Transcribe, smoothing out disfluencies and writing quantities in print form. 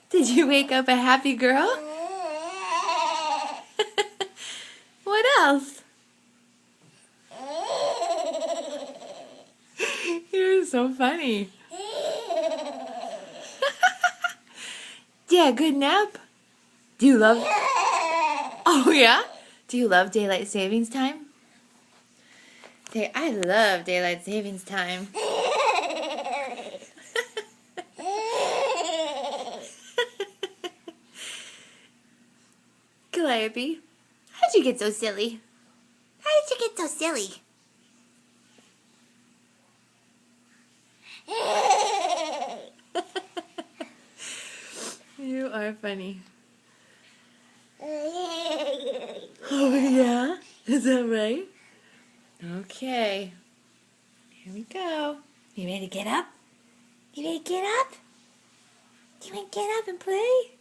Did you wake up a happy girl? What else? You're so funny. Yeah, good nap? Do you love... Oh, yeah? Do you love daylight savings time? Say, I love daylight savings time. Calliope, how'd you get so silly? How did you get so silly? You are funny. Oh, yeah? Is that right? Okay. Here we go. You ready to get up? You ready to get up? You want to get up and play?